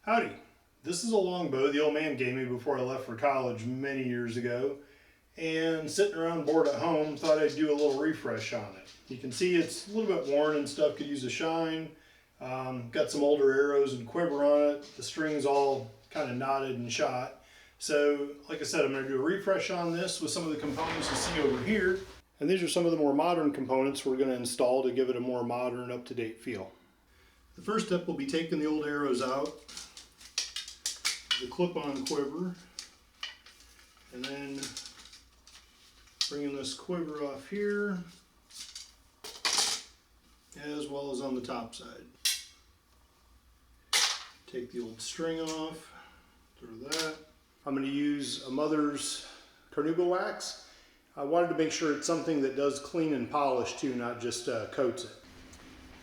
Howdy. This is a longbow the old man gave me before I left for college many years ago, and sitting around bored at home, thought I'd do a little refresh on it. You can see it's a little bit worn and stuff, could use a shine. Got some older arrows and quiver on it. The string's all kind of knotted and shot. So, like I said, I'm going to do a refresh on this with some of the components you see over here. And these are some of the more modern components we're going to install to give it a more modern, up-to-date feel. The first step will be taking the old arrows out, the clip-on quiver, and then bringing this quiver off here, as well as on the top side. Take the old string off, throw that. I'm going to use a Mother's carnauba wax. I wanted to make sure it's something that does clean and polish too, not just coats it.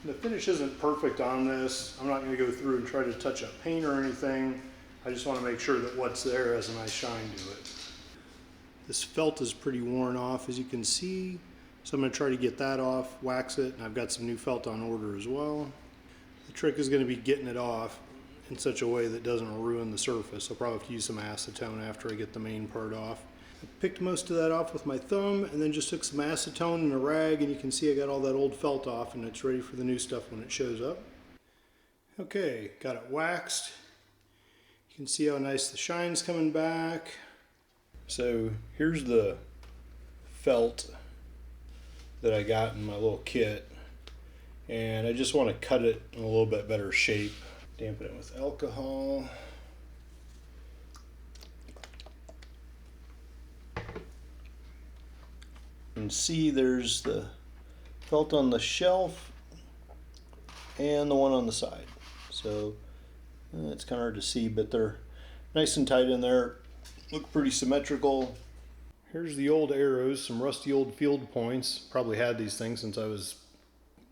The finish isn't perfect on this. I'm not going to go through and try to touch up paint or anything. I just want to make sure that what's there has a nice shine to it. This felt is pretty worn off, as you can see. So I'm going to try to get that off, wax it, and I've got some new felt on order as well. The trick is going to be getting it off in such a way that doesn't ruin the surface. I'll probably have to use some acetone after I get the main part off. I picked most of that off with my thumb and then just took some acetone and a rag, and you can see I got all that old felt off and it's ready for the new stuff when it shows up. Okay, got it waxed. You can see how nice the shine's coming back. So here's the felt that I got in my little kit, and I just want to cut it in a little bit better shape. Dampen it with alcohol. And see, there's the felt on the shelf and the one on the side. So it's kind of hard to see, but they're nice and tight in there. Look pretty symmetrical. Here's the old arrows, some rusty old field points. Probably had these things since I was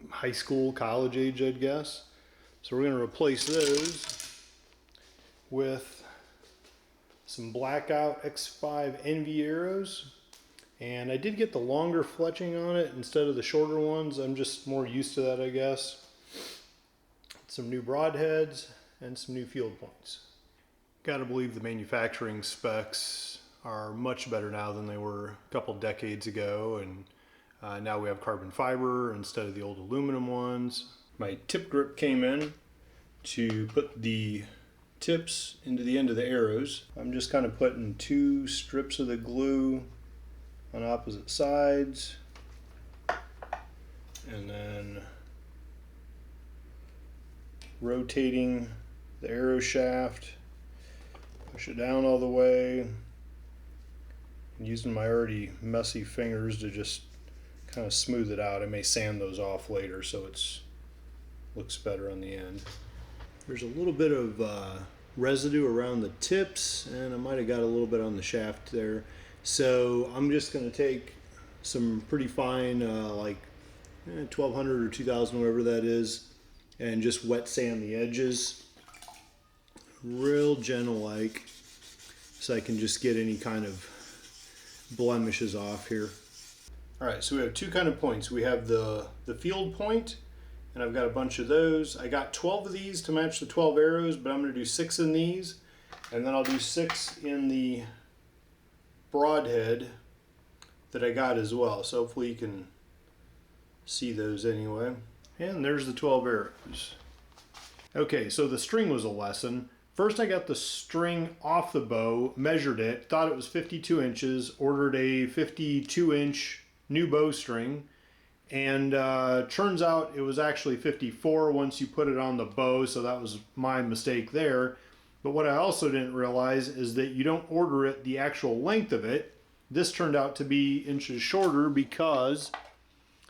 high school, college age, I'd guess. So we're going to replace those with some Blackout X5 Envy arrows. And I did get the longer fletching on it instead of the shorter ones. I'm just more used to that, I guess. Some new broadheads and some new field points. Gotta believe the manufacturing specs are much better now than they were a couple decades ago, and now we have carbon fiber instead of the old aluminum ones. My tip grip came in to put the tips into the end of the arrows. I'm just kind of putting 2 strips of the glue on opposite sides, and then rotating the arrow shaft, push it down all the way, and using my already messy fingers to just kind of smooth it out. I may sand those off later so it's looks better on the end. There's a little bit of residue around the tips, and I might have got a little bit on the shaft there. So I'm just going to take some pretty fine, like 1200 or 2000, whatever that is, and just wet sand the edges, real gentle like, so I can just get any kind of blemishes off here. Alright, so we have 2 kind of points. We have the field point, and I've got a bunch of those. I got 12 of these to match the 12 arrows, but I'm going to do 6 in these, and then I'll do 6 in the broadhead that I got as well. So hopefully you can see those anyway. And there's the 12 arrows. Okay, so the string was a lesson. First I got the string off the bow, measured it, thought it was 52 inches, ordered a 52-inch new bowstring, and turns out it was actually 54 once you put it on the bow, so that was my mistake there. But what I also didn't realize is that you don't order it the actual length of it. This turned out to be inches shorter because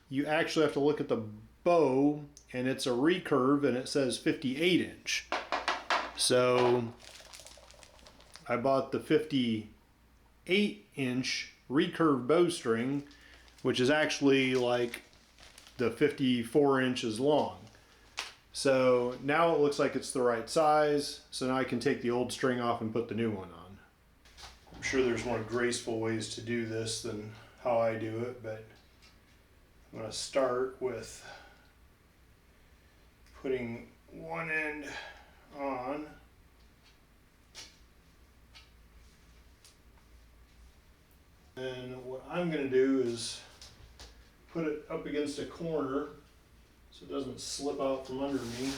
you actually have to look at the bow, and it's a recurve and it says 58 inch. So I bought the 58 inch recurve bowstring, which is actually like the 54 inches long. So now it looks like it's the right size, so now I can take the old string off and put the new one on. I'm sure there's more graceful ways to do this than how I do it, but I'm going to start with putting one end on And what I'm going to do is put it up against a corner so it doesn't slip out from under me.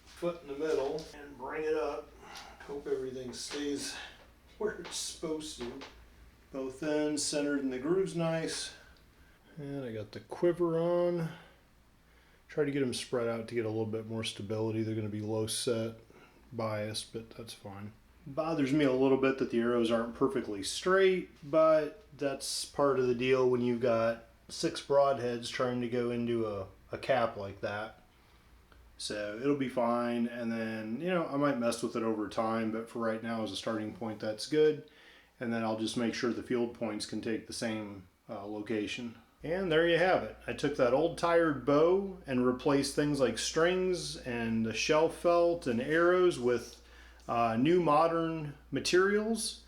Foot in the middle and bring it up. Hope everything stays where it's supposed to. Both ends centered in the grooves nice. And I got the quiver on. Try to get them spread out to get a little bit more stability. They're going to be low set biased, but that's fine. Bothers me a little bit that the arrows aren't perfectly straight, but that's part of the deal when you've got 6 broadheads trying to go into a cap like that. So it'll be fine, and then, you know, I might mess with it over time, but for right now as a starting point, that's good. And then I'll just make sure the field points can take the same location. And there you have it. I took that old tired bow and replaced things like strings and the shell felt and arrows with new modern materials.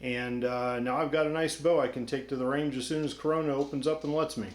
And now I've got a nice bow I can take to the range as soon as Corona opens up and lets me.